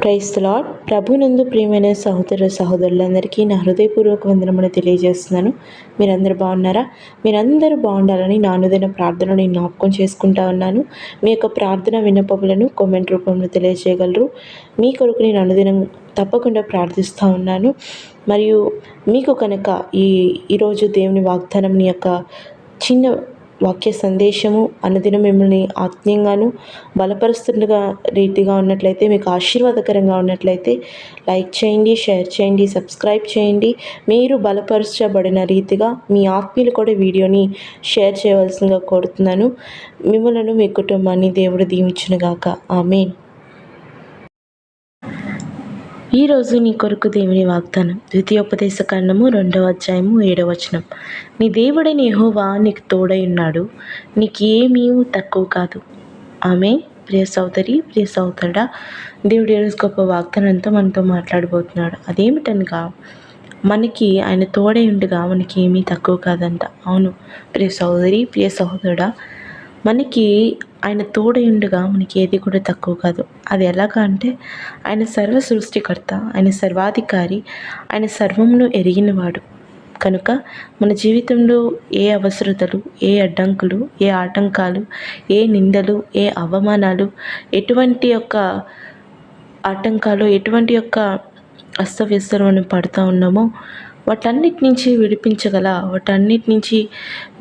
Praise the lord. ప్రభునందు ప్రియమైన సహోదర సహోదరులందరికీ నా హృదయపూర్వక వందనములు తెలియజేస్తున్నాను. మీరందరూ బాగున్నారా? మీరందరూ బాగుండాలని నా అనుదిన ప్రార్థనను నేను జ్ఞాపకం చేసుకుంటా ఉన్నాను. మీ యొక్క ప్రార్థన విన్నపములను కామెంట్ రూపంలో తెలియజేయగలరు. మీ కొరకు నేను అనుదినం తప్పకుండా ప్రార్థిస్తూ ఉన్నాను. మరియు మీకు కనుక ఈరోజు దేవుని వాగ్దానం యొక్క చిన్న వాక్య సందేశము అనుదినం మిమ్మల్ని ఆత్మీయంగాను బలపరుస్తుండగా రీతిగా ఉన్నట్లయితే, మీకు ఆశీర్వాదకరంగా ఉన్నట్లయితే లైక్ చేయండి, షేర్ చేయండి, సబ్స్క్రైబ్ చేయండి. మీరు బలపరచబడిన రీతిగా మీ ఆత్మీయులు కూడా వీడియోని షేర్ చేయవలసిందిగా కోరుతున్నాను. మిమ్మలను మీ కుటుంబాన్ని దేవుడు దీవించునుగాక. ఆమేన్. ఈరోజు నీ కొరకు దేవుని వాగ్దానం ద్వితీయోపదేశ కాండము 2వ అధ్యాయము 7వ వచనం. నీ దేవుడైన యెహోవా నీకు తోడై ఉన్నాడు, నీకేమీ తక్కువ కాదు. ఆమేన్. ప్రియ సోదరి, ప్రియ సోదరుడా, దేవుడు ఈరోజు గొప్ప వాగ్దానంతో మనతో మాట్లాడబోతున్నాడు. అదేమిటనగా, మనకి ఆయన తోడై ఉండగా మనకి ఏమీ తక్కువ కాదంట. అవును ప్రియ సోదరి, ప్రియ సహోదరుడా, మనకి ఆయన తోడై ఉండగా మనకి ఏది కూడా తక్కువ కాదు. అది ఎలాగా అంటే, ఆయన సర్వ సృష్టికర్త, ఆయన సర్వాధికారి, ఆయన సర్వమును ఎరిగినవాడు. కనుక మన జీవితంలో ఏ అవసరతలు, ఏ అడ్డంకులు, ఏ ఆటంకాలు, ఏ నిందలు, ఏ అవమానాలు, ఎటువంటి యొక్క ఆటంకాలు, ఎటువంటి యొక్క అస్తవ్యస్తలు మనం పడుతూ ఉన్నామో వాటన్నిటి నుంచి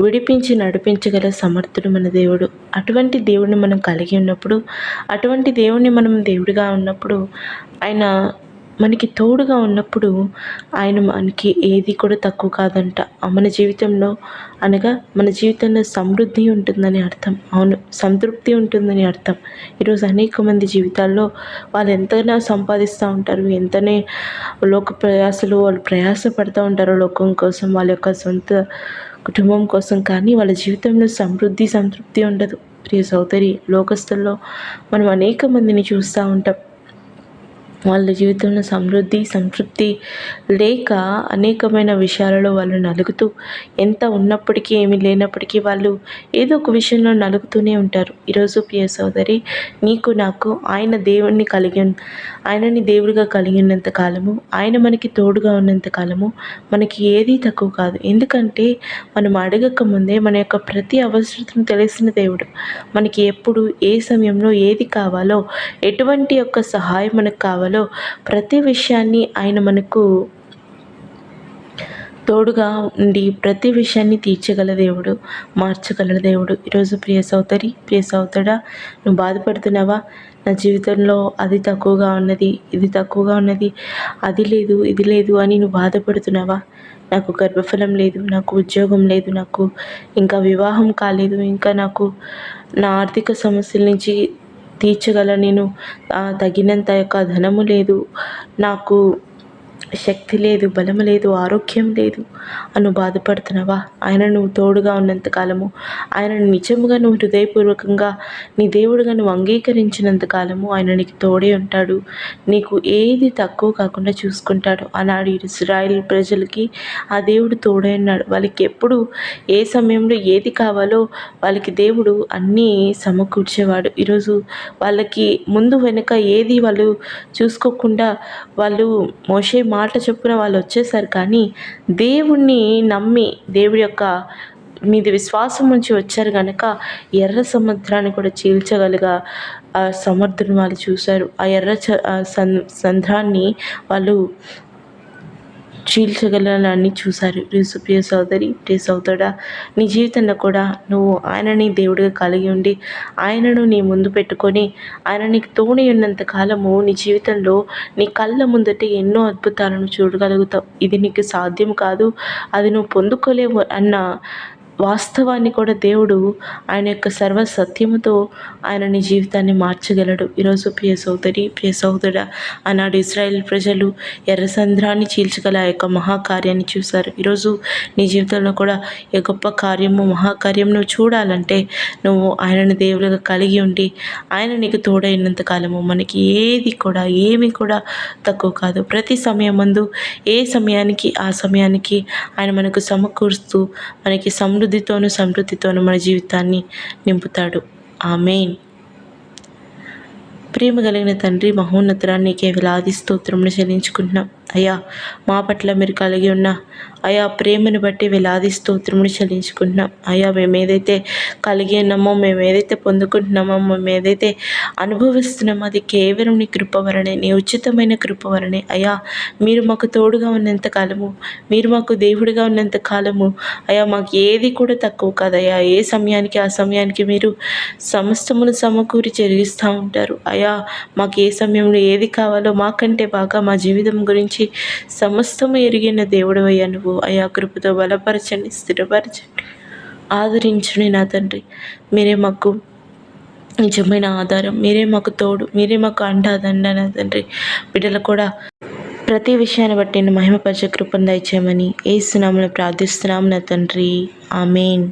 విడిపించి నడిపించగల సమర్థుడు మన దేవుడు. అటువంటి దేవుడిని మనం కలిగి ఉన్నప్పుడు, అటువంటి దేవుడిని మనం దేవుడిగా ఉన్నప్పుడు, ఆయన మనకి తోడుగా ఉన్నప్పుడు, ఆయన మనకి ఏది కూడా తక్కువ కాదంట. మన జీవితంలో మన జీవితంలో సమృద్ధి ఉంటుందని అర్థం. అవును, సంతృప్తి ఉంటుందని అర్థం. ఈరోజు అనేక మంది జీవితాల్లో వాళ్ళు ఎంతైనా సంపాదిస్తూ ఉంటారు, ఎంతనే వాళ్ళు ప్రయాసపడుతూ ఉంటారు లోకం కోసం, వాళ్ళ యొక్క సొంత కుటుంబం కోసం. కానీ వాళ్ళ జీవితంలో సంతృప్తి ఉండదు. ప్రియ సోదరి, లోకస్తుల్లో మనం అనేక మందిని చూస్తూ ఉంటాం. వాళ్ళ జీవితంలో సంతృప్తి లేక అనేకమైన విషయాలలో వాళ్ళు నలుగుతూ, ఎంత ఉన్నప్పటికీ ఏమీ లేనప్పటికీ వాళ్ళు ఏదో ఒక విషయంలో నలుగుతూనే ఉంటారు. ఈరోజు ప్రియ సోదరి, నీకు నాకు ఆయనని దేవుడిగా కలిగి ఉన్నంత కాలము, ఆయన మనకి తోడుగా ఉన్నంత కాలము మనకి ఏదీ తక్కువ కాదు. ఎందుకంటే మనం అడగక ముందే మన యొక్క ప్రతి అవసరతను తెలిసిన దేవుడు. మనకి ఎప్పుడు, ఏ సమయంలో ఏది కావాలో, ఎటువంటి యొక్క సహాయం మనకు కావాలో ప్రతి విషయాన్ని ఆయన మనకు తోడుగా ఉండి ప్రతి విషయాన్ని తీర్చగల దేవుడు, మార్చగల దేవుడు. ఈరోజు ప్రియ సోదరి, ప్రియ సోదరుడా, నువ్వు బాధపడుతున్నావా? నా జీవితంలో అది తక్కువగా ఉన్నది, ఇది తక్కువగా ఉన్నది, అది లేదు, ఇది లేదు అని నువ్వు బాధపడుతున్నావా? నాకు గర్భఫలం లేదు, నాకు ఉద్యోగం లేదు, నాకు ఇంకా వివాహం కాలేదు, ఇంకా నాకు నా ఆర్థిక సమస్యల నుంచి తీర్చగల నేను తగినంత యొక్క ధనము లేదు, నాకు శక్తి లేదు, బలము లేదు, ఆరోగ్యం లేదు అని బాధపడుతున్నావా? ఆయన నువ్వు తోడుగా ఉన్నంత కాలము, ఆయనను నిజముగా నువ్వు హృదయపూర్వకంగా నీ దేవుడుగా నువ్వు అంగీకరించినంత కాలము ఆయన నీకు తోడే ఉంటాడు. నీకు ఏది తక్కువ కాకుండా చూసుకుంటాడు. ఆనాడు ఇశ్రాయేలు ప్రజలకి ఆ దేవుడు తోడే ఉన్నాడు. వాళ్ళకి ఎప్పుడు ఏ సమయంలో ఏది కావాలో వాళ్ళకి దేవుడు అన్నీ సమకూర్చేవాడు. ఈరోజు వాళ్ళకి ముందు వెనుక ఏది వాళ్ళు చూసుకోకుండా వాళ్ళు మోషే మాట చొప్పున వాళ్ళు వచ్చేసారు. కానీ దేవుణ్ణి నమ్మి దేవుడి యొక్క మీద విశ్వాసం ఉంచి వచ్చారు కనుక ఎర్ర సముద్రాన్ని కూడా చీల్చగలిగా సమర్థుని వాళ్ళు చూశారు. ఆ ఎర్ర సంద్రాన్ని వాళ్ళు చీల్చగలని చూశారు. ప్రియ సోదరి, ప్రియ సోదరుడా, నీ జీవితంలో కూడా నువ్వు ఆయనని దేవుడిగా కలిగి ఉండి, ఆయనను నీ ముందు పెట్టుకొని, ఆయన నీకు తోడి ఉన్నంత కాలము నీ జీవితంలో నీ కళ్ళ ముందట ఎన్నో అద్భుతాలను చూడగలుగుతావు. ఇది నీకు సాధ్యం కాదు, అది నువ్వు పొందుకోలేవు అన్న వాస్తవాన్ని కూడా దేవుడు ఆయన యొక్క సర్వ సత్యముతో ఆయన నీ జీవితాన్ని మార్చగలడు. ఈరోజు ప్రియ సోదరి, ప్రియ సోదరుడా, ఆనాడు ఇశ్రాయేల్ ప్రజలు ఎర్ర సంద్రాన్ని చీల్చగల ఆ యొక్క మహాకార్యాన్ని చూశారు. ఈరోజు నీ జీవితంలో కూడా ఈ గొప్ప కార్యము, మహాకార్యం నువ్వు చూడాలంటే నువ్వు ఆయనను దేవుడిగా కలిగి ఉండి ఆయన నీకు తోడైనంత కాలము మనకి ఏమీ కూడా తక్కువ కాదు. ప్రతి సమయమందు ఏ సమయానికి ఆ సమయానికి ఆయన మనకు సమకూరుస్తూ మనకి సమృద్ధితోనూ మన జీవితాన్ని నింపుతాడు. ఆమేన్. ప్రేమ కలిగిన తండ్రి, మహోన్నతుడా, నీకే వేలాది స్తోత్రములు చెల్లించుకుంటున్నాం అయ్యా. మా పట్ల మీరు కలిగి ఉన్న అయా ప్రేమను బట్టి వేలాది స్తోత్రములు చెల్లించుకుంటున్నాం అయ్యా. మేము ఏదైతే కలిగి ఉన్నామో, మేము ఏదైతే పొందుకుంటున్నామో, మేము ఏదైతే అనుభవిస్తున్నామో అది కేవలం నీ కృప వలనే, నీ ఉచితమైన కృప వలనే అయ్యా. మీరు మాకు తోడుగా ఉన్నంత కాలము, మీరు మాకు దేవుడిగా ఉన్నంత కాలము అయ్యా, మాకు ఏది కూడా తక్కువ కాదయ్యా. ఏ సమయానికి ఆ సమయానికి మీరు సమస్తమును సమకూరి జరిగిస్తూ ఉంటారు అయ్యా. మాకు ఏ సమయంలో ఏది కావాలో మాకంటే బాగా మా జీవితం గురించి సమస్తము ఎరిగిన దేవుడు అయ్యా నువ్వు అయా. కృపతో బలపరచండి, స్థిరపరచండి, ఆదరించండి నా తండ్రి. మీరే మాకు నిజమైన ఆధారం, మీరే మాకు తోడు, మీరే మాకు అండాదండ నా తండ్రి. బిడ్డలు కూడా ప్రతి విషయాన్ని బట్టి మహిమపరిచే కృపను దయచేయమని యేసు నామములో ప్రార్థిస్తున్నాం నా తండ్రి. ఆమేన్.